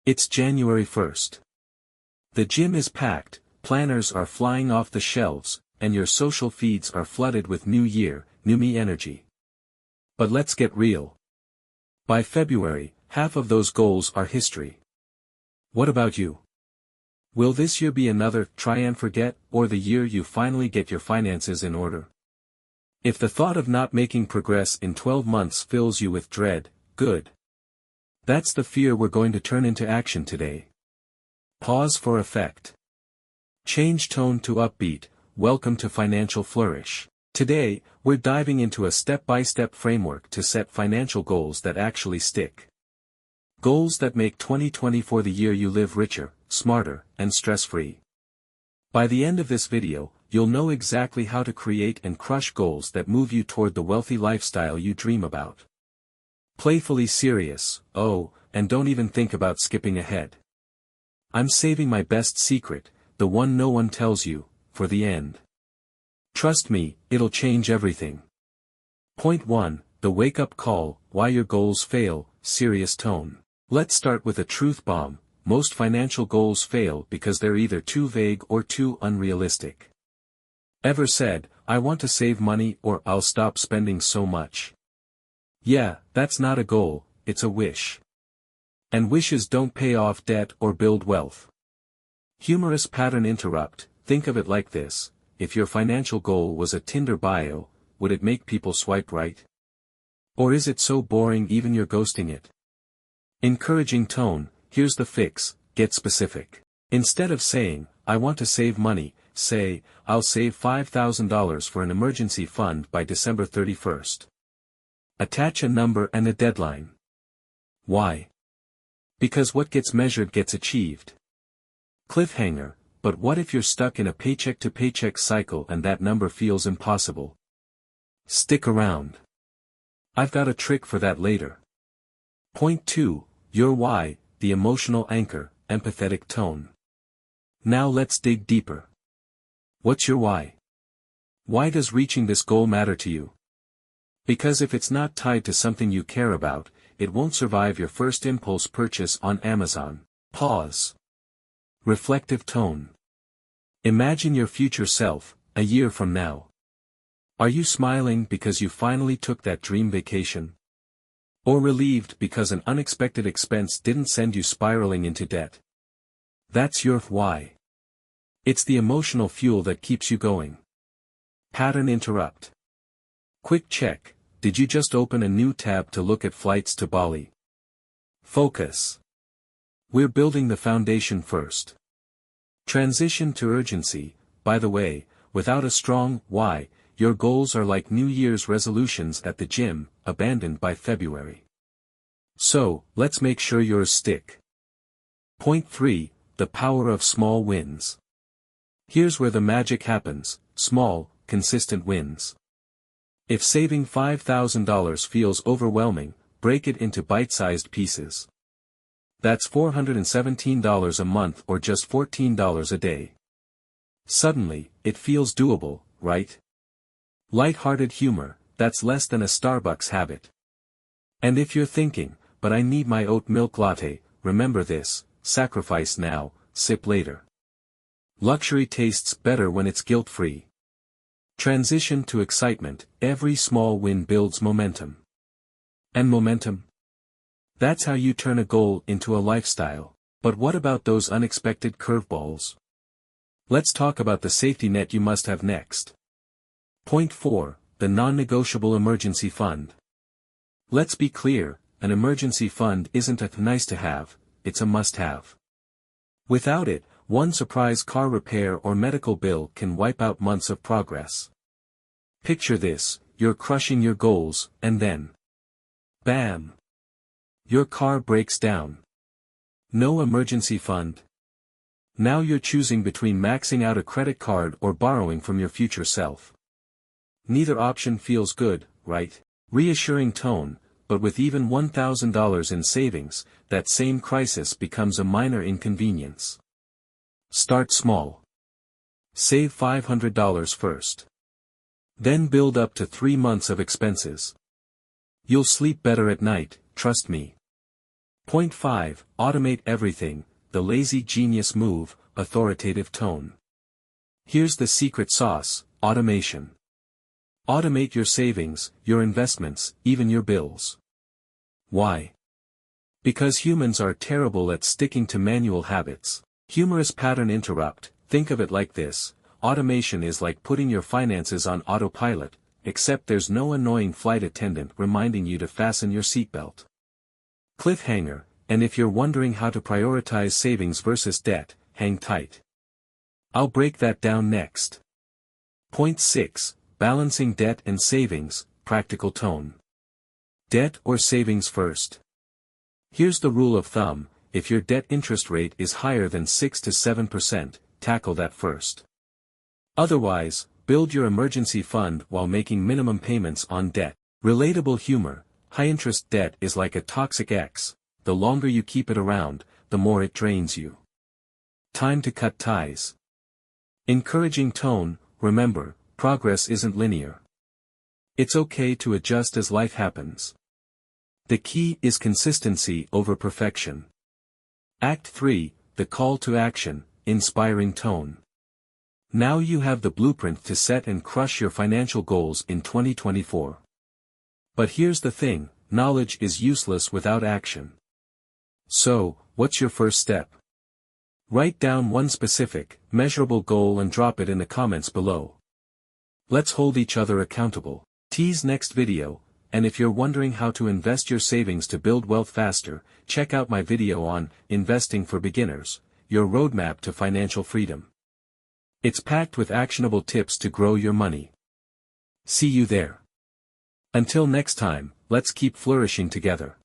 It's January 1st. The gym is packed, planners are flying off the shelves, and your social feeds are flooded with New Year, New Me energy. But let's get real. By February, half of those goals are history. What about you? Will this year be another try and forget, or the year you finally get your finances in order? If the thought of not making progress in 12 months fills you with dread, good. That's the fear we're going to turn into action today. Pause for effect. Change tone to upbeat. Welcome to Financial Flourish. Today, we're diving into a step-by-step framework to set financial goals that actually stick. Goals that make 2024 the year you live richer, smarter, and stress-free. By the end of this video, you'll know exactly how to create and crush goals that move you toward the wealthy lifestyle you dream about. Playfully serious, and don't even think about skipping ahead. I'm saving my best secret, the one no one tells you, for the end. Trust me, it'll change everything. Point 1, the wake-up call, why your goals fail, serious tone. Let's start with a truth bomb. Most financial goals fail because they're either too vague or too unrealistic. Ever said, I want to save money or I'll stop spending so much? Yeah, that's not a goal, it's a wish. And wishes don't pay off debt or build wealth. Humorous pattern interrupt. Think of it like this: if your financial goal was a Tinder bio, would it make people swipe right? Or is it so boring even you're ghosting it? Encouraging tone. Here's the fix: get specific. Instead of saying, I want to save money, say, I'll save $5,000 for an emergency fund by December 31st. Attach a number and a deadline. Why? Because what gets measured gets achieved. Cliffhanger. But what if you're stuck in a paycheck-to-paycheck cycle and that number feels impossible? Stick around. I've got a trick for that later. Point 2, your why, the emotional anchor, empathetic tone. Now let's dig deeper. What's your why? Why does reaching this goal matter to you? Because if it's not tied to something you care about, it won't survive your first impulse purchase on Amazon. Pause. Reflective tone. Imagine your future self, a year from now. Are you smiling because you finally took that dream vacation? Or relieved because an unexpected expense didn't send you spiraling into debt? That's your why. It's the emotional fuel that keeps you going. Pattern interrupt. Quick check. Did you just open a new tab to look at flights to Bali? Focus. We're building the foundation first. Transition to urgency. By the way, without a strong why, your goals are like New Year's resolutions at the gym, abandoned by February. So, let's make sure yours stick. Point 3, the power of small wins. Here's where the magic happens: small, consistent wins. If saving $5,000 feels overwhelming, break it into bite-sized pieces. That's $417 a month or just $14 a day. Suddenly, it feels doable, right? Light-hearted humor, that's less than a Starbucks habit. And if you're thinking, but I need my oat milk latte, remember this: sacrifice now, sip later. Luxury tastes better when it's guilt-free. Transition to excitement. Every small win builds momentum. And momentum? That's how you turn a goal into a lifestyle. But what about those unexpected curveballs? Let's talk about the safety net you must have next. Point 4, the non-negotiable emergency fund. Let's be clear, an emergency fund isn't a nice-to-have, it's a must-have. Without it, one surprise car repair or medical bill can wipe out months of progress. Picture this: you're crushing your goals, and then, bam! Your car breaks down. No emergency fund. Now you're choosing between maxing out a credit card or borrowing from your future self. Neither option feels good, right? Reassuring tone, but with even $1,000 in savings, that same crisis becomes a minor inconvenience. Start small. Save $500 first. Then build up to 3 months of expenses. You'll sleep better at night, trust me. Point 5. Automate everything, the lazy genius move, authoritative tone. Here's the secret sauce: automation. Automate your savings, your investments, even your bills. Why? Because humans are terrible at sticking to manual habits. Humorous pattern interrupt. Think of it like this: automation is like putting your finances on autopilot, except there's no annoying flight attendant reminding you to fasten your seatbelt. Cliffhanger, and if you're wondering how to prioritize savings versus debt, hang tight. I'll break that down next. Point 6. Balancing debt and savings, practical tone. Debt or savings first? Here's the rule of thumb: if your debt interest rate is higher than 6 to 7%, tackle that first. Otherwise, build your emergency fund while making minimum payments on debt. Relatable humor: high-interest debt is like a toxic ex. The longer you keep it around, the more it drains you. Time to cut ties. Encouraging tone: remember, progress isn't linear. It's okay to adjust as life happens. The key is consistency over perfection. Act 3, the call to action, inspiring tone. Now you have the blueprint to set and crush your financial goals in 2024. But here's the thing: knowledge is useless without action. So, what's your first step? Write down one specific, measurable goal and drop it in the comments below. Let's hold each other accountable. Tease next video, and if you're wondering how to invest your savings to build wealth faster, check out my video on Investing for Beginners, your roadmap to financial freedom. It's packed with actionable tips to grow your money. See you there. Until next time, let's keep flourishing together.